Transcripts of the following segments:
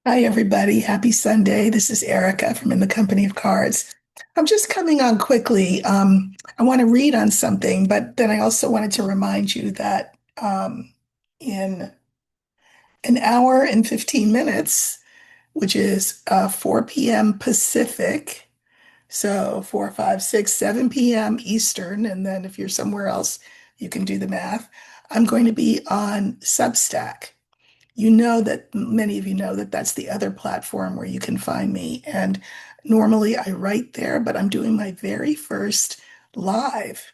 Hi, everybody. Happy Sunday. This is Erica from In the Company of Cards. I'm just coming on quickly. I want to read on something, but then I also wanted to remind you that in an hour and 15 minutes, which is 4 p.m. Pacific, so 4, 5, 6, 7 p.m. Eastern, and then if you're somewhere else, you can do the math. I'm going to be on Substack. You know that many of you know that that's the other platform where you can find me. And normally I write there, but I'm doing my very first live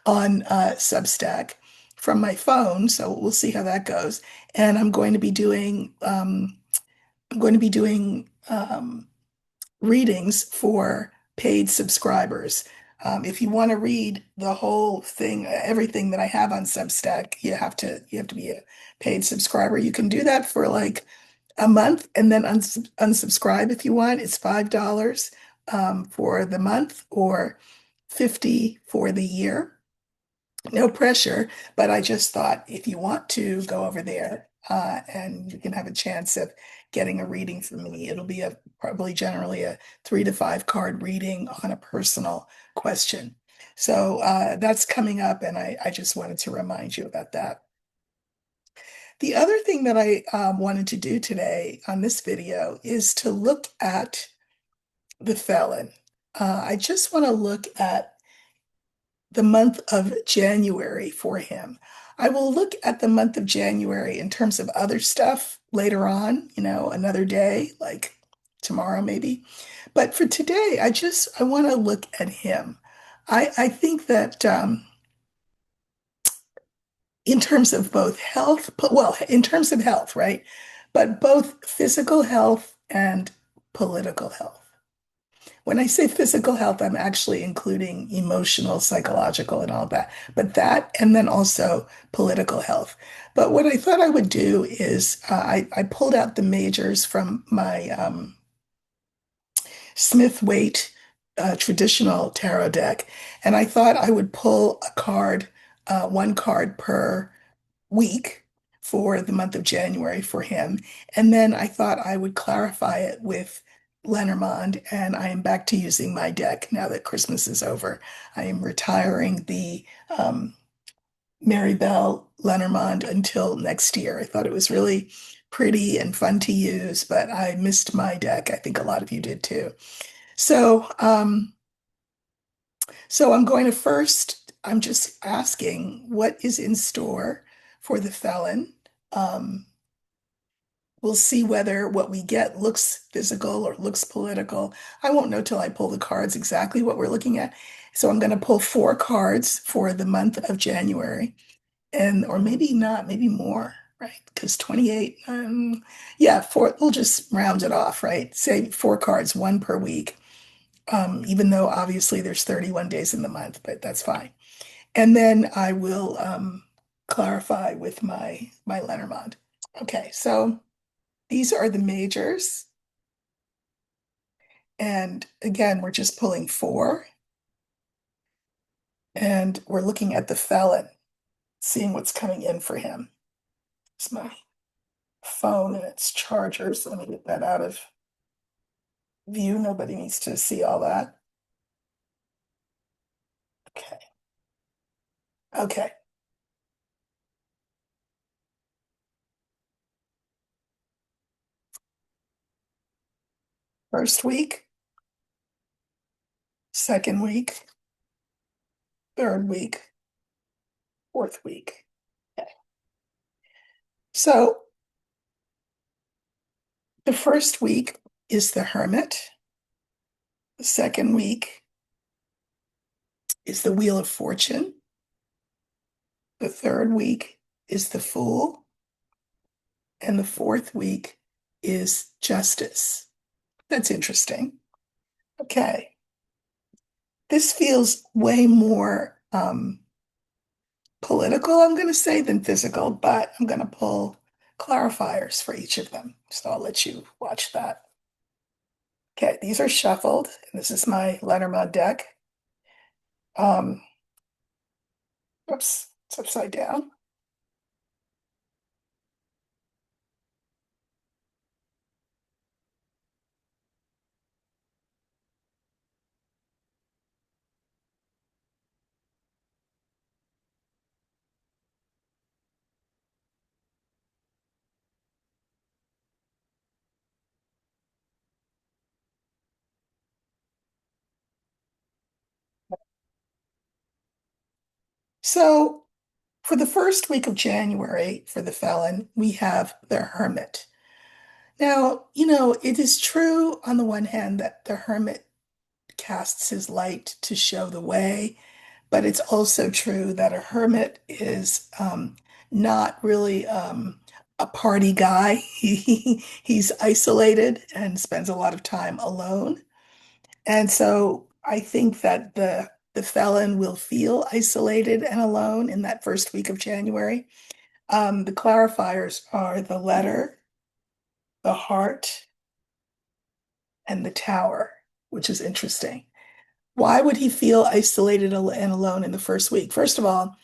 on Substack from my phone. So we'll see how that goes. And I'm going to be doing readings for paid subscribers. If you want to read the whole thing, everything that I have on Substack, you have to be a paid subscriber. You can do that for like a month and then unsubscribe if you want. It's $5 for the month or 50 for the year. No pressure, but I just thought if you want to go over there and you can have a chance of getting a reading from me, it'll be a probably generally a 3 to 5 card reading on a personal question. So that's coming up, and I just wanted to remind you about that. The other thing that I wanted to do today on this video is to look at the felon. I just want to look at the month of January for him. I will look at the month of January in terms of other stuff later on, another day, like tomorrow maybe. But for today, I want to look at him. I think that in terms of both health, well, in terms of health, right? But both physical health and political health. When I say physical health, I'm actually including emotional, psychological, and all that. But that, and then also political health. But what I thought I would do is I pulled out the majors from my Smith Waite traditional tarot deck, and I thought I would pull a card, one card per week for the month of January for him. And then I thought I would clarify it with Lenormand, and I am back to using my deck now that Christmas is over. I am retiring the Mary Bell Lenormand until next year. I thought it was really pretty and fun to use, but I missed my deck. I think a lot of you did too. So, so I'm going to first, I'm just asking what is in store for the felon. Um, we'll see whether what we get looks physical or looks political. I won't know till I pull the cards exactly what we're looking at. So I'm going to pull 4 cards for the month of January, and or maybe not, maybe more, right? Because 28, yeah, four. We'll just round it off, right? Say 4 cards, one per week. Even though obviously there's 31 days in the month, but that's fine. And then I will clarify with my Lenormand. Okay, so these are the majors. And again, we're just pulling 4. And we're looking at the felon, seeing what's coming in for him. It's my phone and its charger, so let me get that out of view. Nobody needs to see all that. Okay. Okay. First week, second week, third week, fourth week. Okay. So the first week is the Hermit. The second week is the Wheel of Fortune. The third week is the Fool. And the fourth week is Justice. That's interesting. Okay. This feels way more political, I'm going to say, than physical, but I'm going to pull clarifiers for each of them. So I'll let you watch that. Okay, these are shuffled, and this is my Lenormand deck. Um, Oops, it's upside down. So for the first week of January for the felon, we have the hermit. Now, it is true on the one hand that the hermit casts his light to show the way, but it's also true that a hermit is not really a party guy. He's isolated and spends a lot of time alone. And so I think that the felon will feel isolated and alone in that first week of January. The clarifiers are the letter, the heart, and the tower, which is interesting. Why would he feel isolated and alone in the first week? First of all,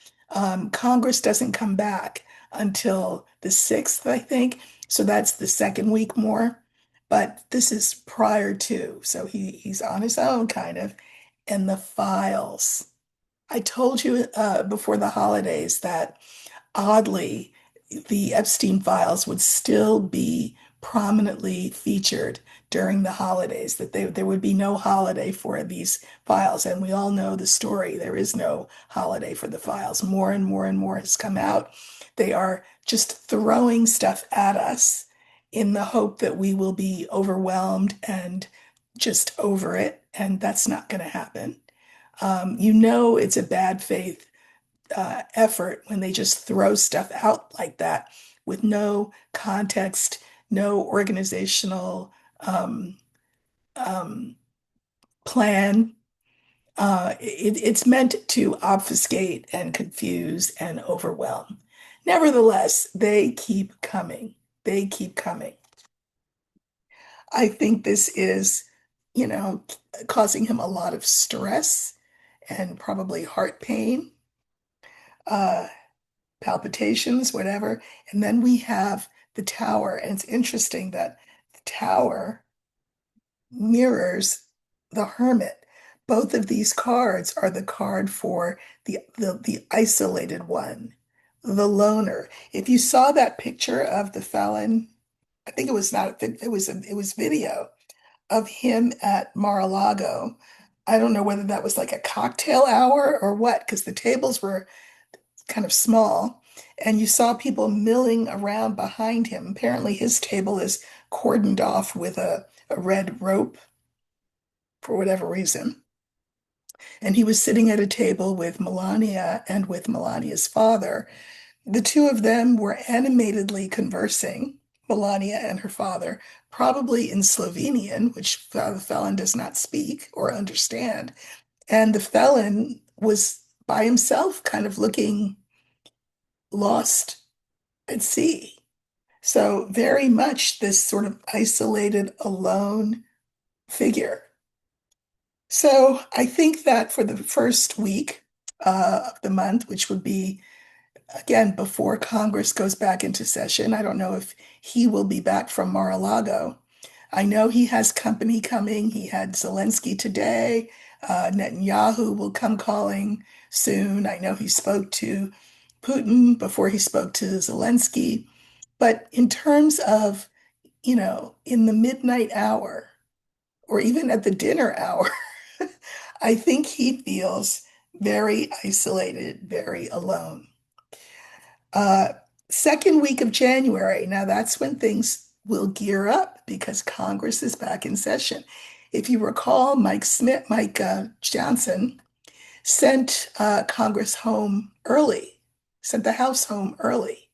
Congress doesn't come back until the 6th, I think. So that's the second week more. But this is prior to. So he's on his own, kind of. And the files. I told you before the holidays that oddly, the Epstein files would still be prominently featured during the holidays, that there would be no holiday for these files. And we all know the story. There is no holiday for the files. More and more and more has come out. They are just throwing stuff at us in the hope that we will be overwhelmed and just over it. And that's not going to happen. It's a bad faith effort when they just throw stuff out like that with no context, no organizational um, um, plan. It's meant to obfuscate and confuse and overwhelm. Nevertheless, they keep coming. They keep coming. I think this is, you know, causing him a lot of stress and probably heart pain. Uh, Palpitations, whatever. And then we have the tower. And it's interesting that the tower mirrors the hermit. Both of these cards are the card for the isolated one, the loner. If you saw that picture of the felon, I think it was not, it was video of him at Mar-a-Lago. I don't know whether that was like a cocktail hour or what, because the tables were kind of small, and you saw people milling around behind him. Apparently, his table is cordoned off with a red rope for whatever reason. And he was sitting at a table with Melania and with Melania's father. The two of them were animatedly conversing, Melania and her father, probably in Slovenian, which the felon does not speak or understand. And the felon was by himself, kind of looking lost at sea. So, very much this sort of isolated, alone figure. So, I think that for the first week of the month, which would be again before Congress goes back into session, I don't know if he will be back from Mar-a-Lago. I know he has company coming. He had Zelensky today. Netanyahu will come calling soon. I know he spoke to Putin before he spoke to Zelensky. But in terms of, in the midnight hour or even at the dinner hour, I think he feels very isolated, very alone. Uh, Second week of January, now that's when things will gear up because Congress is back in session. If you recall, Mike Johnson sent Congress home early, sent the House home early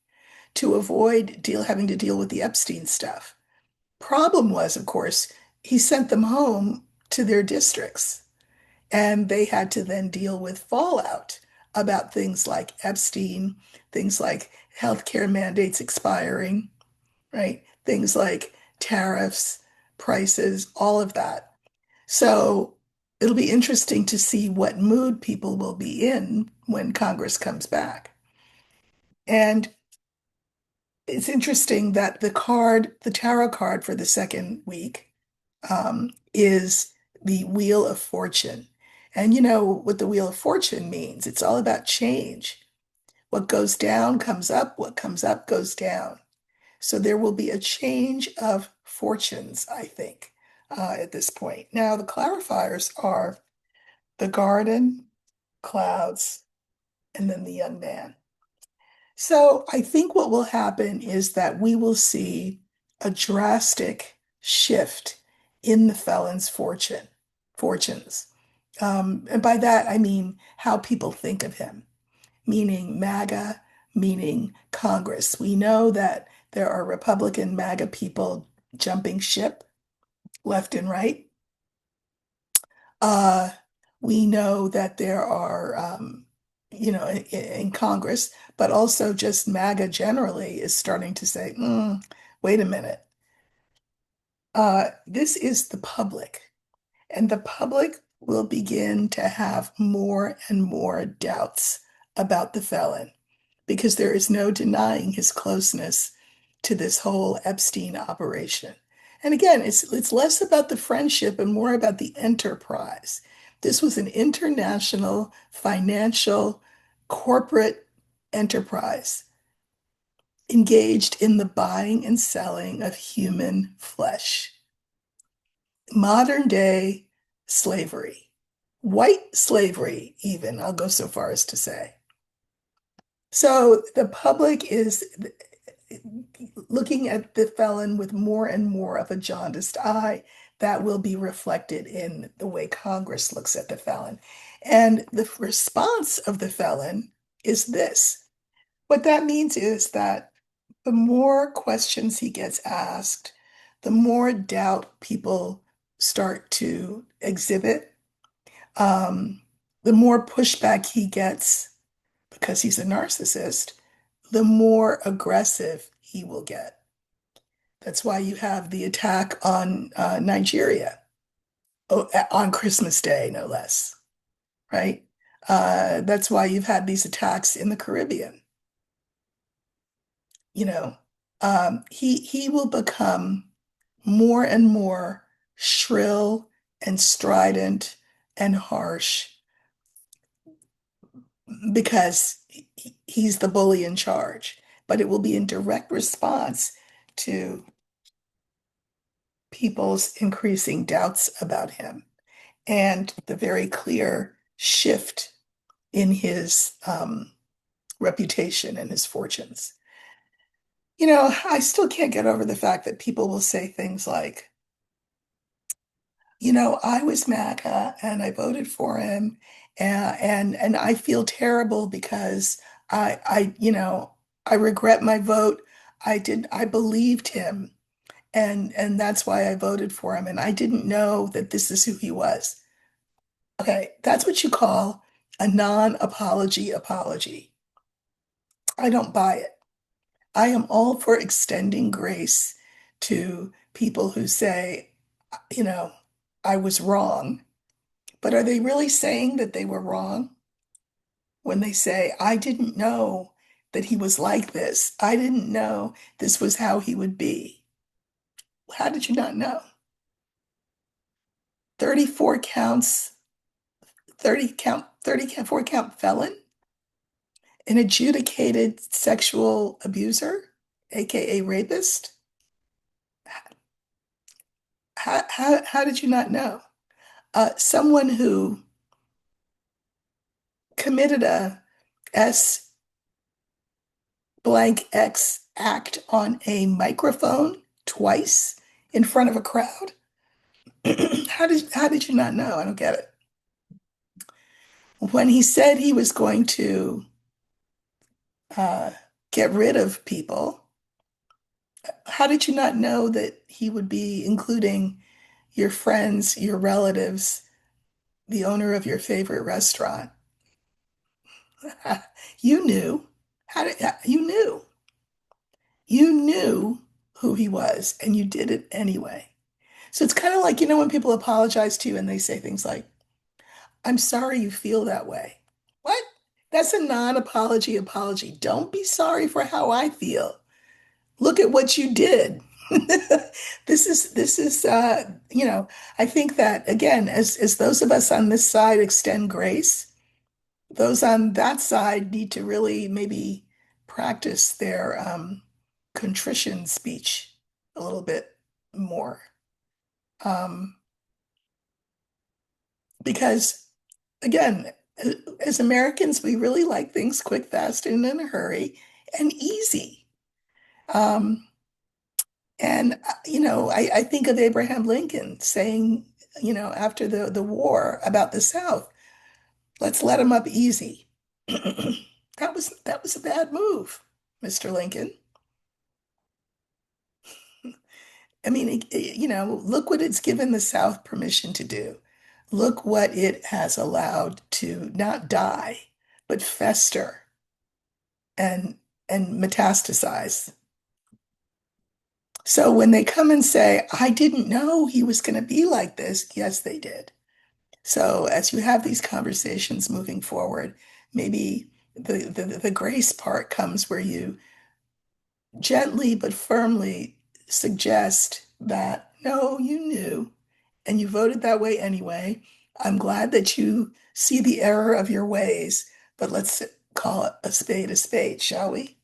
to avoid having to deal with the Epstein stuff. Problem was, of course, he sent them home to their districts, and they had to then deal with fallout about things like Epstein, things like healthcare mandates expiring, right? Things like tariffs, prices, all of that. So it'll be interesting to see what mood people will be in when Congress comes back. And it's interesting that the tarot card for the second week, is the Wheel of Fortune. And you know what the Wheel of Fortune means. It's all about change. What goes down comes up, what comes up goes down. So there will be a change of fortunes, I think, at this point. Now, the clarifiers are the garden, clouds, and then the young man. So I think what will happen is that we will see a drastic shift in the felon's fortunes. And by that, I mean how people think of him, meaning MAGA, meaning Congress. We know that there are Republican MAGA people jumping ship left and right. Uh, we know that there are, in Congress, but also just MAGA generally is starting to say, wait a minute. This is the public, and the public will begin to have more and more doubts about the felon because there is no denying his closeness to this whole Epstein operation. And again, it's less about the friendship and more about the enterprise. This was an international financial corporate enterprise engaged in the buying and selling of human flesh. Modern day slavery, white slavery, even, I'll go so far as to say. So the public is looking at the felon with more and more of a jaundiced eye that will be reflected in the way Congress looks at the felon. And the response of the felon is this. What that means is that the more questions he gets asked, the more doubt people start to exhibit, the more pushback he gets because he's a narcissist, the more aggressive he will get. That's why you have the attack on Nigeria on Christmas Day, no less, right? That's why you've had these attacks in the Caribbean. You know, he will become more and more shrill and strident and harsh because he's the bully in charge. But it will be in direct response to people's increasing doubts about him and the very clear shift in his reputation and his fortunes. I still can't get over the fact that people will say things like, I was MAGA and I voted for him, and I feel terrible because I regret my vote. I believed him, and that's why I voted for him, and I didn't know that this is who he was. Okay, that's what you call a non-apology apology. I don't buy it. I am all for extending grace to people who say, you know, I was wrong. But are they really saying that they were wrong when they say, I didn't know that he was like this? I didn't know this was how he would be. How did you not know? 34 counts, 34 count felon, an adjudicated sexual abuser, aka rapist. How did you not know? Someone who committed a S blank X act on a microphone twice in front of a crowd. How did you not know? I don't get it. When he said he was going to uh, get rid of people, how did you not know that he would be including your friends, your relatives, the owner of your favorite restaurant? You knew. You knew? You knew who he was, and you did it anyway. So it's kind of like, when people apologize to you and they say things like, I'm sorry you feel that way. What? That's a non-apology apology. Don't be sorry for how I feel. Look at what you did. This is, I think that again, as those of us on this side extend grace, those on that side need to really maybe practice their contrition speech a little bit more. Um, because again, As Americans, we really like things quick, fast, and in a hurry and easy. Um, I think of Abraham Lincoln saying, after the war about the South, let's let them up easy. That was a bad move, Mr. Lincoln. I mean, look what it's given the South permission to do. Look what it has allowed to not die, but fester and metastasize. So when they come and say, I didn't know he was going to be like this, yes, they did. So as you have these conversations moving forward, maybe the grace part comes where you gently but firmly suggest that no, you knew and you voted that way anyway. I'm glad that you see the error of your ways, but let's call it a spade, shall we?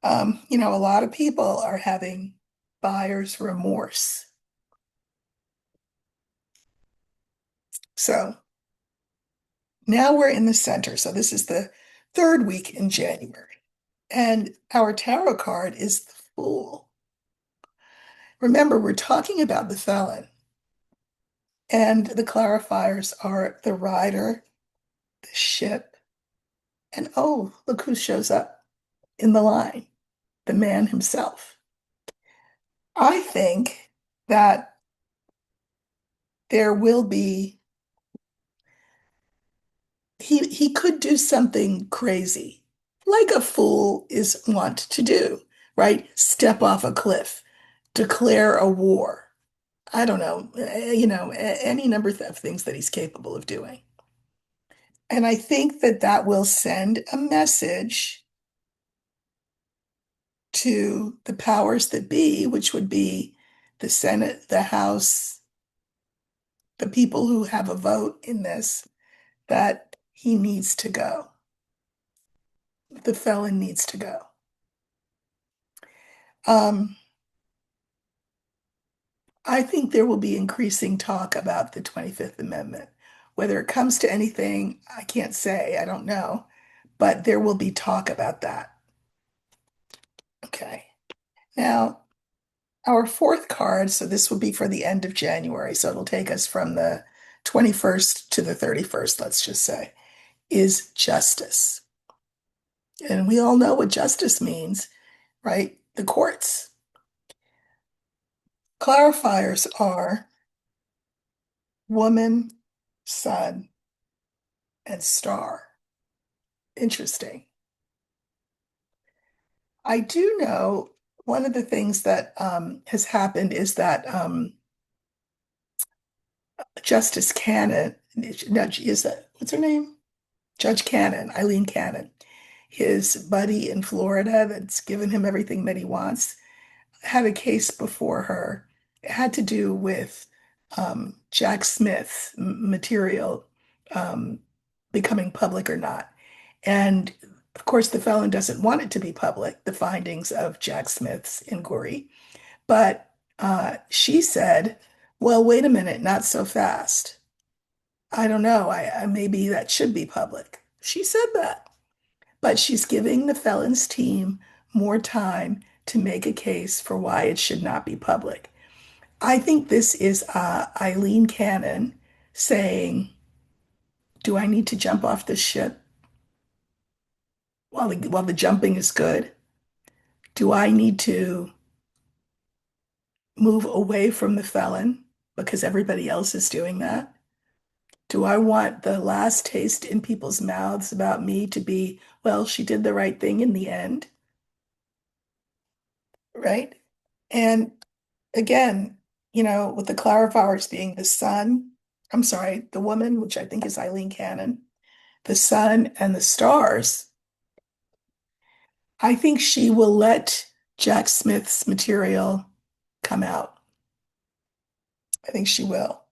A lot of people are having buyer's remorse. So now we're in the center. So this is the third week in January. And our tarot card is the Fool. Remember, we're talking about the felon, and the clarifiers are the rider, the ship, and oh, look who shows up in the line, the man himself. I think that there will be, he could do something crazy, like a fool is wont to do, right? Step off a cliff, declare a war. I don't know, any number of things that he's capable of doing. And I think that that will send a message to the powers that be, which would be the Senate, the House, the people who have a vote in this, that he needs to go. The felon needs to go. Um, I think there will be increasing talk about the 25th Amendment. Whether it comes to anything, I can't say, I don't know, but there will be talk about that. Okay. Now, our fourth card, so this will be for the end of January, so it'll take us from the 21st to the 31st, let's just say, is justice. And we all know what justice means, right? The courts. Clarifiers are woman, sun, and star. Interesting. I do know one of the things that has happened is that Justice Cannon, no, is that, what's her name? Judge Cannon, Eileen Cannon, his buddy in Florida that's given him everything that he wants, had a case before her. It had to do with Jack Smith's material um, becoming public or not. And of course, the felon doesn't want it to be public, the findings of Jack Smith's inquiry. But she said, well, wait a minute, not so fast. I don't know. Maybe that should be public. She said that. But she's giving the felons team more time to make a case for why it should not be public. I think this is Eileen Cannon saying, do I need to jump off this ship while the jumping is good? Do I need to move away from the felon because everybody else is doing that? Do I want the last taste in people's mouths about me to be, well, she did the right thing in the end, right? And again, with the clarifiers being the sun, I'm sorry, the woman, which I think is Eileen Cannon, the sun and the stars, I think she will let Jack Smith's material come out. I think she will.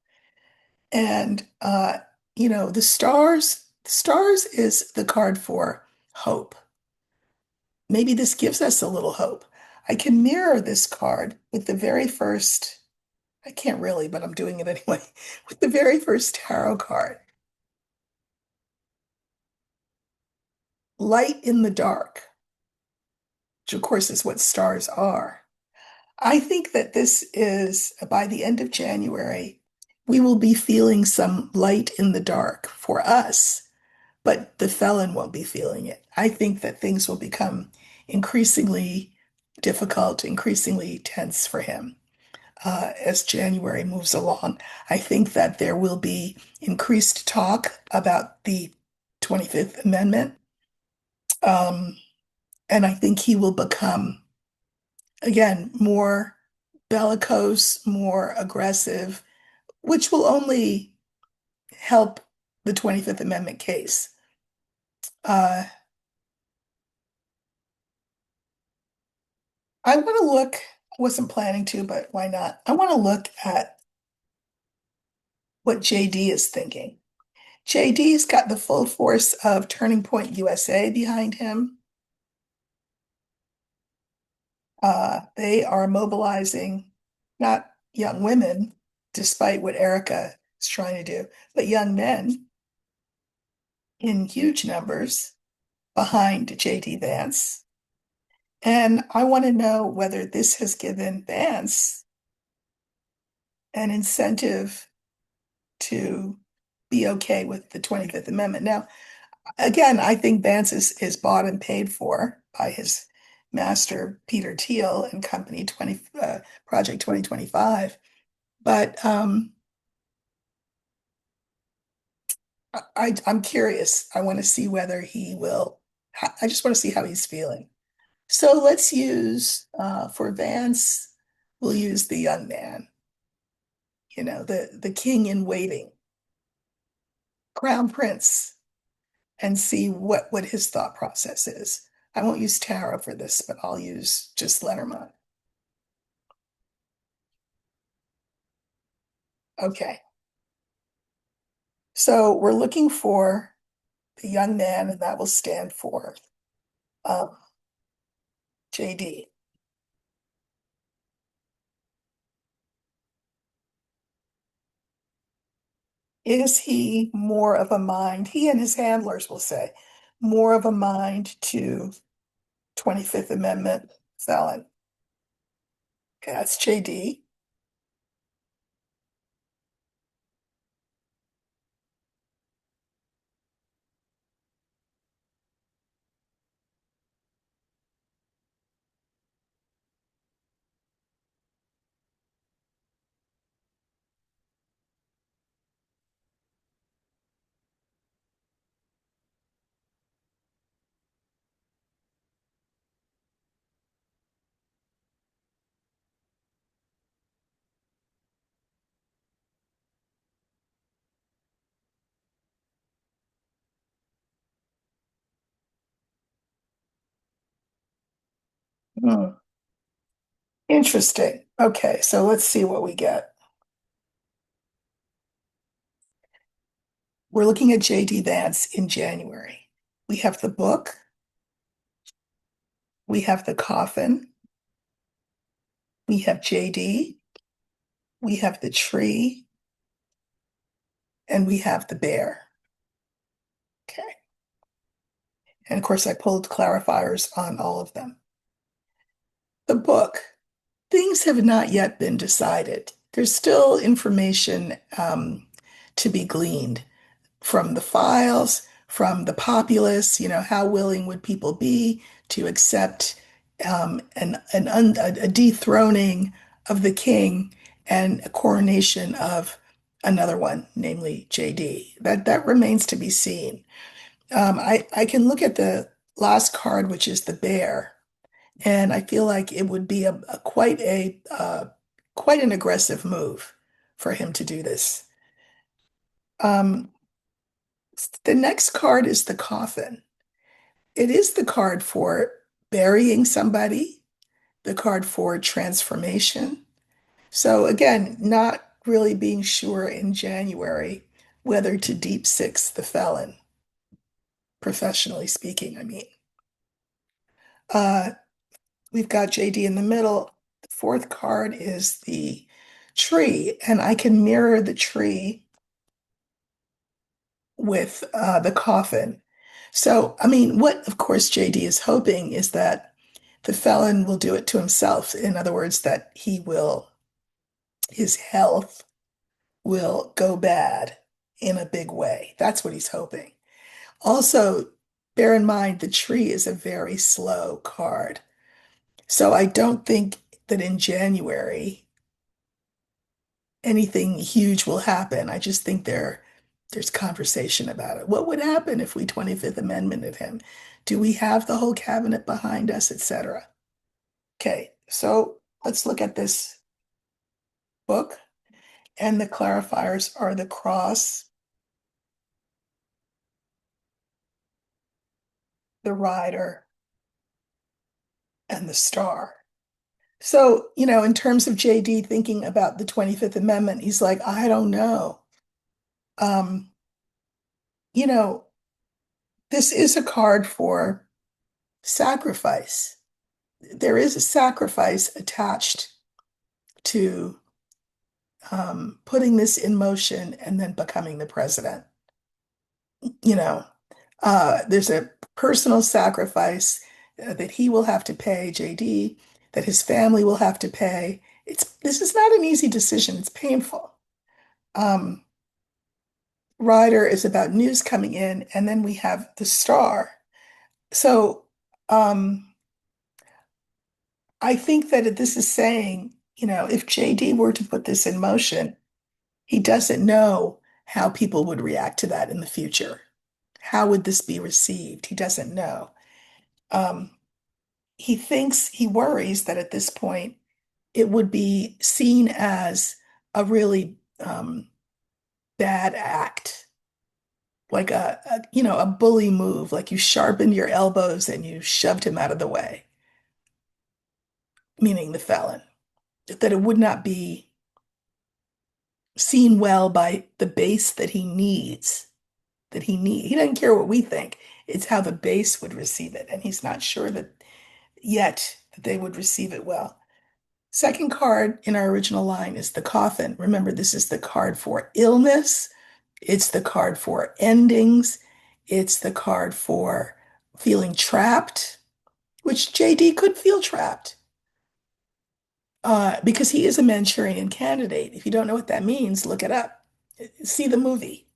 And the stars is the card for hope. Maybe this gives us a little hope. I can mirror this card with the very first, I can't really, but I'm doing it anyway, with the very first tarot card. light in the dark, which of course is what stars are. I think that this is by the end of January, we will be feeling some light in the dark for us, but the felon won't be feeling it. I think that things will become increasingly difficult, increasingly tense for him as January moves along. I think that there will be increased talk about the 25th Amendment. Um, and I think he will become, again, more bellicose, more aggressive, which will only help the 25th Amendment case. Uh, I want to look, I wasn't planning to, but why not? I want to look at what JD is thinking. JD's got the full force of Turning Point USA behind him. They are mobilizing not young women, despite what Erika is trying to do, but young men in huge numbers behind JD Vance. And I want to know whether this has given Vance an incentive to be okay with the 25th Amendment. Now, again, I think Vance is bought and paid for by his master, Peter Thiel and Company 20, Project 2025. But I'm curious. I want to see whether he will. I just want to see how he's feeling. So let's use for Vance, we'll use the young man, the king in waiting, crown prince, and see what his thought process is. I won't use Tara for this, but I'll use just Lenormand. Okay. So we're looking for the young man, and that will stand for um, JD. Is he more of a mind, he and his handlers will say, more of a mind to 25th Amendment felon? Okay, that's JD. Hmm. Interesting. Okay, so let's see what we get. We're looking at JD Vance in January. We have the book, we have the coffin, we have JD, we have the tree, and we have the bear. Okay. And of course, I pulled clarifiers on all of them. The book, things have not yet been decided. There's still information to be gleaned from the files, from the populace, how willing would people be to accept a dethroning of the king and a coronation of another one, namely JD. That remains to be seen. I can look at the last card, which is the bear, and I feel like it would be quite an aggressive move for him to do this. Um, the next card is the coffin. It is the card for burying somebody, the card for transformation. So again, not really being sure in January whether to deep six the felon, professionally speaking, I mean. Uh, we've got JD in the middle. The fourth card is the tree, and I can mirror the tree with the coffin. So, I mean, what of course JD is hoping is that the felon will do it to himself. In other words, that his health will go bad in a big way. That's what he's hoping. Also, bear in mind the tree is a very slow card. So I don't think that in January anything huge will happen. I just think there's conversation about it. What would happen if we 25th Amendmented him? Do we have the whole cabinet behind us, etc.? Okay, so let's look at this book. And the clarifiers are the cross, the rider, and the star. So, in terms of JD thinking about the 25th Amendment, he's like, I don't know. Um, you know, this is a card for sacrifice. There is a sacrifice attached to putting this in motion and then becoming the president. You know, there's a personal sacrifice that he will have to pay, JD, that his family will have to pay. This is not an easy decision. It's painful. Um, Ryder is about news coming in, and then we have the star. So um, I think that this is saying, if JD were to put this in motion, he doesn't know how people would react to that in the future. How would this be received? He doesn't know. Um, he worries that at this point it would be seen as a really bad act, like a bully move, like you sharpened your elbows and you shoved him out of the way, meaning the felon, that it would not be seen well by the base that he needs, he doesn't care what we think. It's how the base would receive it, and he's not sure that yet that they would receive it well. Second card in our original line is the coffin. Remember, this is the card for illness. It's the card for endings. It's the card for feeling trapped, which JD could feel trapped because he is a Manchurian candidate. If you don't know what that means, look it up. See the movie.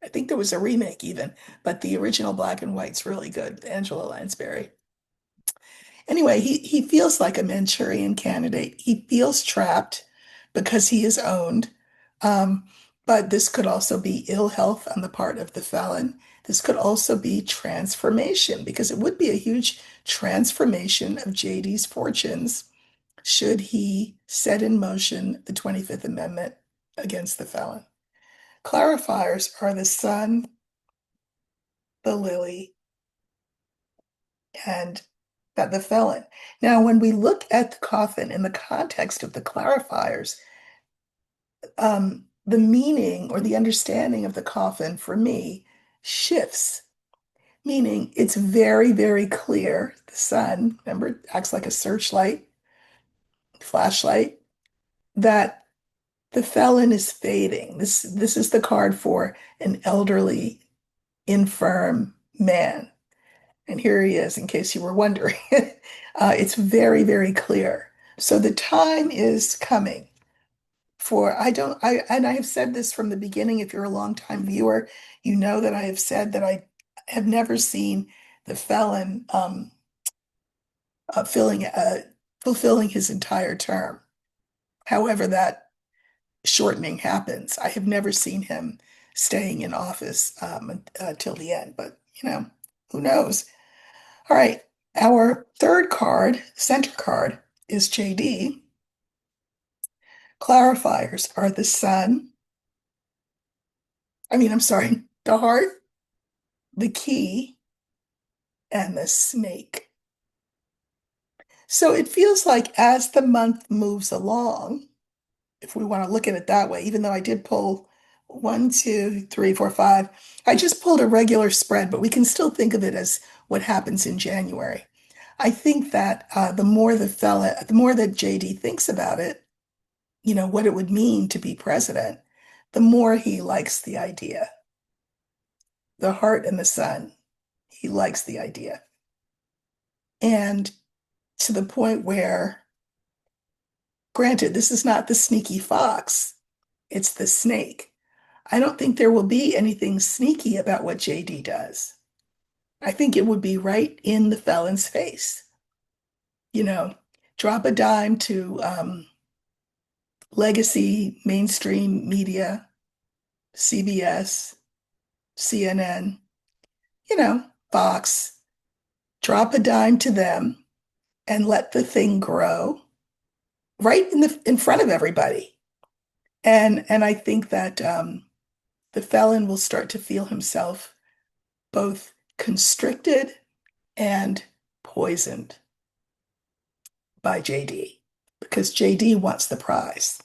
I think there was a remake even, but the original black and white's really good. Angela Lansbury. Anyway, he feels like a Manchurian candidate. He feels trapped because he is owned. Um, but this could also be ill health on the part of the felon. This could also be transformation because it would be a huge transformation of JD's fortunes should he set in motion the 25th Amendment against the felon. Clarifiers are the sun, the lily, and the felon. Now, when we look at the coffin in the context of the clarifiers, the meaning or the understanding of the coffin for me shifts, meaning it's very, very clear. The sun, remember, acts like a searchlight, flashlight, that the felon is fading. This is the card for an elderly, infirm man. And here he is, in case you were wondering. It's very, very clear. So the time is coming for, and I have said this from the beginning. If you're a longtime viewer, you know that I have said that I have never seen the felon filling, fulfilling his entire term. However, that shortening happens. I have never seen him staying in office till the end, but who knows? All right. Our third card, center card, is JD. Clarifiers are the sun. I'm sorry, the heart, the key, and the snake. So it feels like as the month moves along, if we want to look at it that way, even though I did pull one, two, three, four, five, I just pulled a regular spread, but we can still think of it as what happens in January. I think that the more that JD thinks about it, what it would mean to be president, the more he likes the idea. The heart and the sun. He likes the idea. And to the point where, granted, this is not the sneaky fox, it's the snake. I don't think there will be anything sneaky about what JD does. I think it would be right in the felon's face. You know, drop a dime to legacy mainstream media, CBS, CNN, you know, Fox, drop a dime to them and let the thing grow right in front of everybody. And I think that the felon will start to feel himself both constricted and poisoned by JD because JD wants the prize.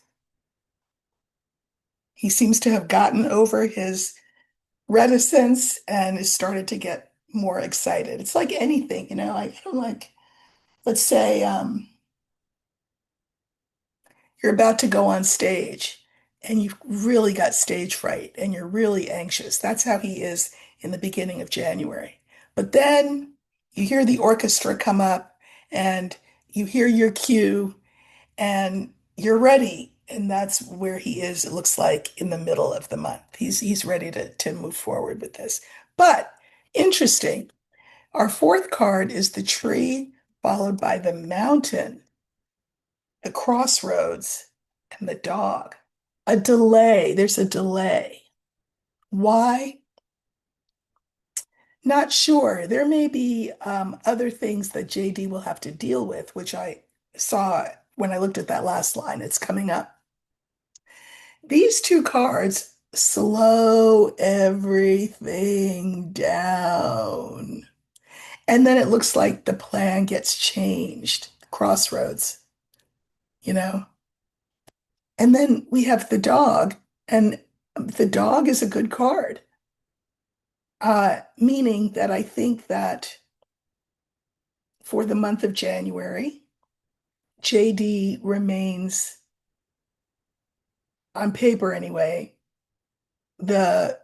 He seems to have gotten over his reticence and has started to get more excited. It's like anything, you know, I don't like, let's say you're about to go on stage and you've really got stage fright and you're really anxious. That's how he is in the beginning of January. But then you hear the orchestra come up and you hear your cue and you're ready. And that's where he is, it looks like, in the middle of the month. He's ready to move forward with this. But interesting, our fourth card is the tree, followed by the mountain, the crossroads, and the dog. A delay. There's a delay. Why? Not sure. There may be other things that JD will have to deal with, which I saw when I looked at that last line. It's coming up. These two cards slow everything down. And then it looks like the plan gets changed. Crossroads, you know? And then we have the dog, and the dog is a good card, meaning that I think that for the month of January, JD remains, on paper anyway, the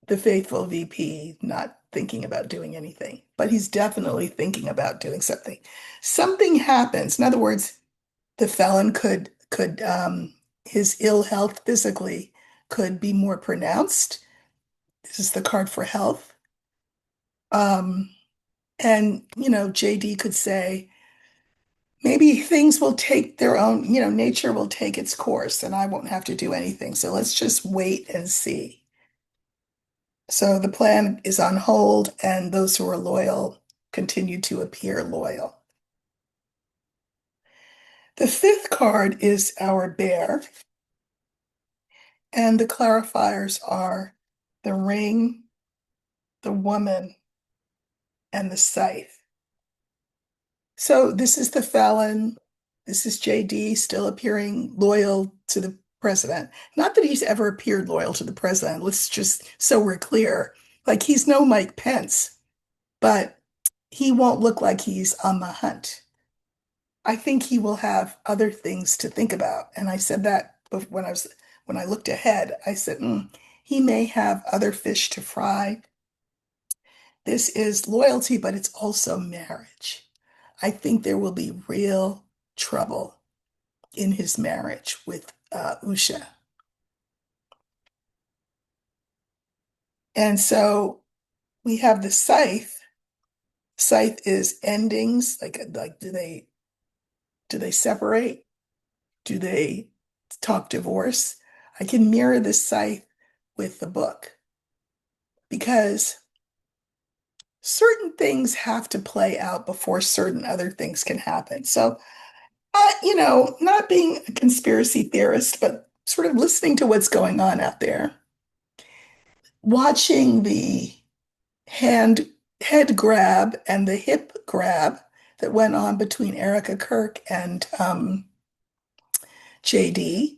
the faithful VP, not thinking about doing anything, but he's definitely thinking about doing something. Something happens. In other words, the felon could his ill health physically could be more pronounced. This is the card for health. Um, and you know, JD could say, maybe things will take their own, you know, nature will take its course and I won't have to do anything. So let's just wait and see. So the plan is on hold, and those who are loyal continue to appear loyal. The fifth card is our bear, and the clarifiers are the ring, the woman, and the scythe. So this is the felon. This is JD still appearing loyal to the president. Not that he's ever appeared loyal to the president. Let's just, so we're clear. Like he's no Mike Pence, but he won't look like he's on the hunt. I think he will have other things to think about. And I said that when I looked ahead, I said, he may have other fish to fry. This is loyalty, but it's also marriage. I think there will be real trouble in his marriage with Usha. And so we have the scythe. Scythe is endings. Like do they separate? Do they talk divorce? I can mirror this scythe with the book because certain things have to play out before certain other things can happen. So, you know, not being a conspiracy theorist, but sort of listening to what's going on out there, watching the hand head grab and the hip grab that went on between Erika Kirk and JD,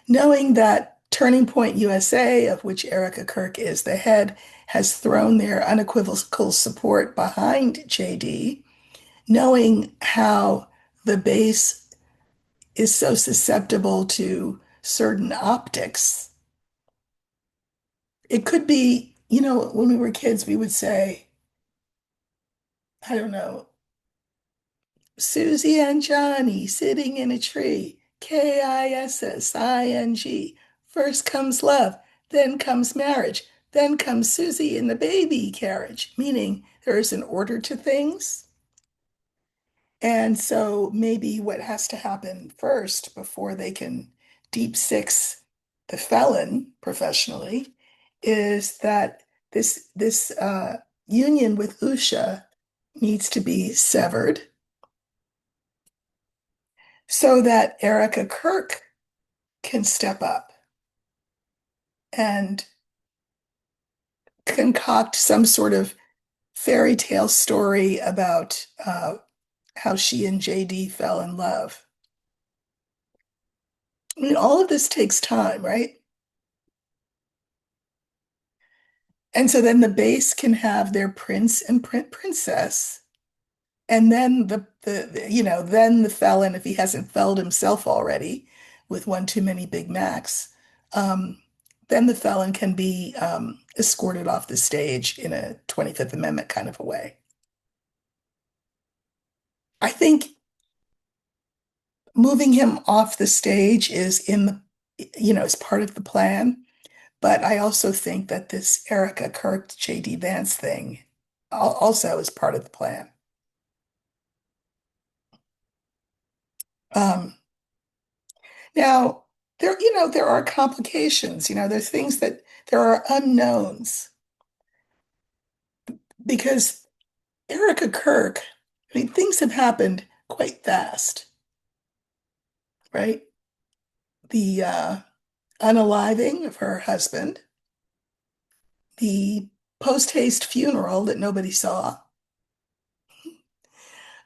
knowing that Turning Point USA, of which Erika Kirk is the head, has thrown their unequivocal support behind JD, knowing how the base is so susceptible to certain optics. It could be, you know, when we were kids, we would say, I don't know, Susie and Johnny sitting in a tree. Kissing. First comes love, then comes marriage, then comes Susie in the baby carriage, meaning there is an order to things. And so maybe what has to happen first before they can deep six the felon professionally is that this union with Usha needs to be severed so that Erika Kirk can step up and concoct some sort of fairy tale story about how she and JD fell in love. I mean, all of this takes time, right? And so then the base can have their prince and princess, and then then the felon, if he hasn't felled himself already with one too many Big Macs, um, then the felon can be escorted off the stage in a 25th Amendment kind of a way. I think moving him off the stage is is part of the plan. But I also think that this Erika Kirk, JD Vance thing also is part of the plan. Um, Now, there are complications, there's things that there are unknowns because Erika Kirk, I mean, things have happened quite fast, right? The unaliving of her husband, the post-haste funeral that nobody saw,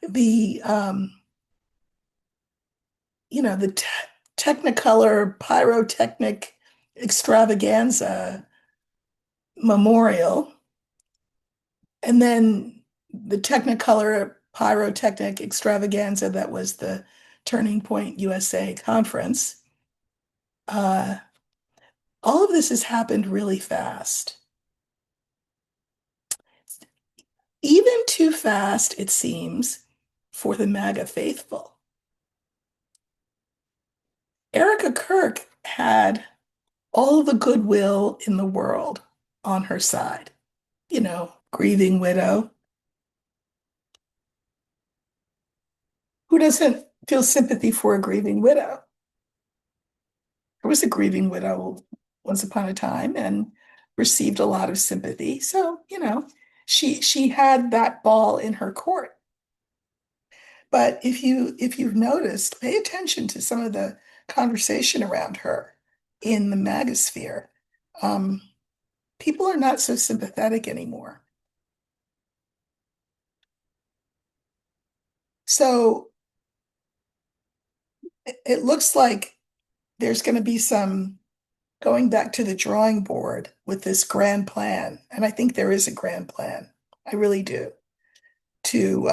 the the te Technicolor pyrotechnic extravaganza memorial, and then the Technicolor pyrotechnic extravaganza that was the Turning Point USA conference. Uh, all of this has happened really fast, even too fast, it seems, for the MAGA faithful. Erika Kirk had all the goodwill in the world on her side, grieving widow. Who doesn't feel sympathy for a grieving widow? There was a grieving widow once upon a time and received a lot of sympathy. So, she had that ball in her court. But if you've noticed, pay attention to some of the conversation around her in the magosphere. Um, People are not so sympathetic anymore. So it looks like there's going to be some going back to the drawing board with this grand plan. And I think there is a grand plan. I really do. To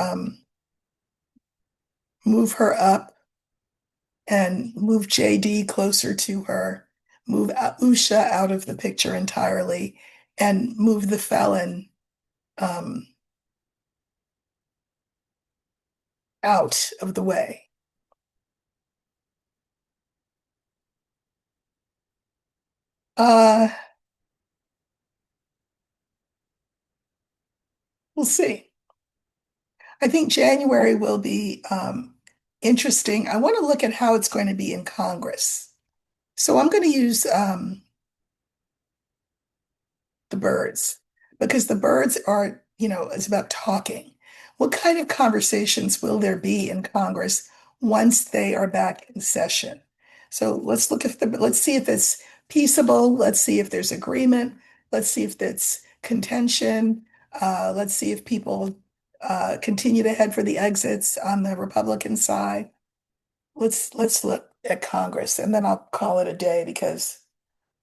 move her up and move JD closer to her, move Usha out of the picture entirely, and move the felon um, out of the way. Uh, we'll see. I think January will be interesting. I want to look at how it's going to be in Congress. So I'm going to use the birds because the birds are, it's about talking. What kind of conversations will there be in Congress once they are back in session? So let's see if it's peaceable. Let's see if there's agreement. Let's see if it's contention. Let's see if people continue to head for the exits on the Republican side. Let's look at Congress, and then I'll call it a day because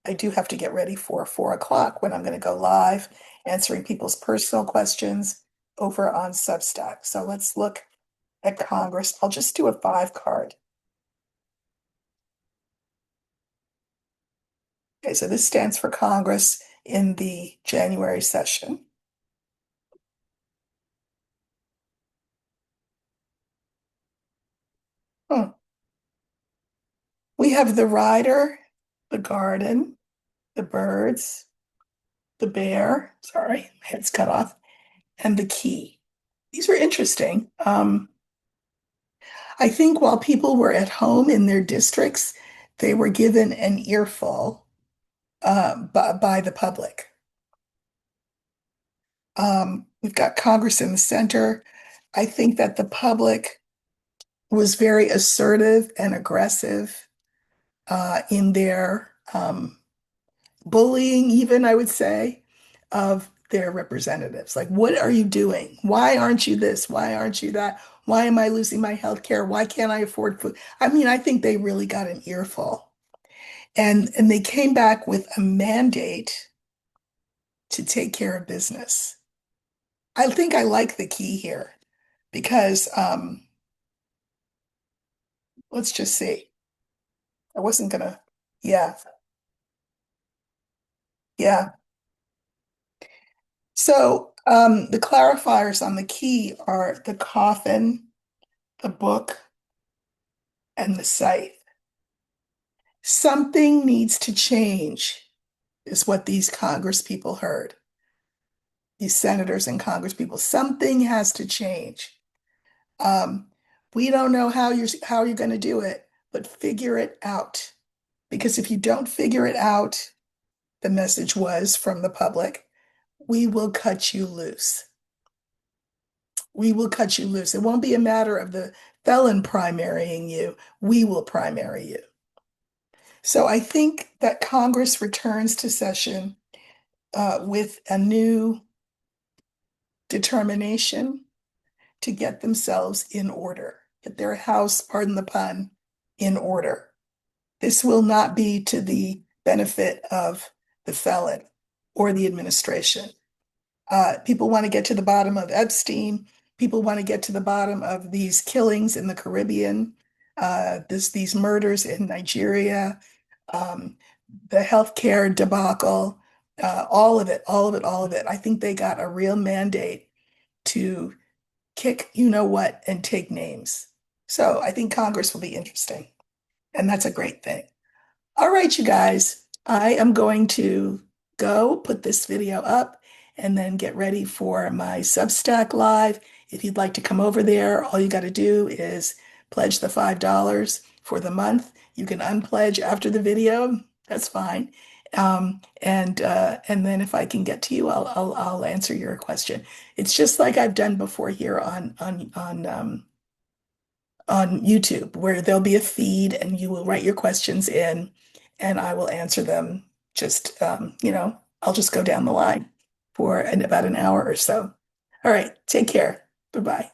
I do have to get ready for 4 o'clock when I'm going to go live answering people's personal questions over on Substack. So let's look at Congress. I'll just do a 5 card. Okay, so this stands for Congress in the January session. Hmm. We have the rider, the garden, the birds, the bear, sorry, my head's cut off, and the key. These were interesting. I think while people were at home in their districts, they were given an earful by the public. We've got Congress in the center. I think that the public was very assertive and aggressive in their bullying, even I would say, of their representatives. Like, what are you doing? Why aren't you this? Why aren't you that? Why am I losing my health care? Why can't I afford food? I mean, I think they really got an earful. And they came back with a mandate to take care of business. I think I like the key here because let's just see. I wasn't gonna, yeah, yeah. So the clarifiers on the key are the coffin, the book, and the site. Something needs to change, is what these Congress people heard, these senators and Congress people. Something has to change. Um, we don't know how you're going to do it, but figure it out. Because if you don't figure it out, the message was from the public, we will cut you loose. We will cut you loose. It won't be a matter of the felon primarying you. We will primary you. So I think that Congress returns to session with a new determination to get themselves in order, get their house, pardon the pun, in order. This will not be to the benefit of the felon or the administration. People want to get to the bottom of Epstein. People want to get to the bottom of these killings in the Caribbean, these murders in Nigeria, um, the healthcare debacle, all of it, all of it, all of it. I think they got a real mandate to kick you know what and take names. So I think Congress will be interesting, and that's a great thing. All right, you guys, I am going to go put this video up and then get ready for my Substack live. If you'd like to come over there, all you got to do is pledge the $5 for the month. You can unpledge after the video. That's fine. And then if I can get to you, I'll answer your question. It's just like I've done before here on YouTube, where there'll be a feed and you will write your questions in and I will answer them. Just, I'll just go down the line for about an hour or so. All right, take care. Bye bye.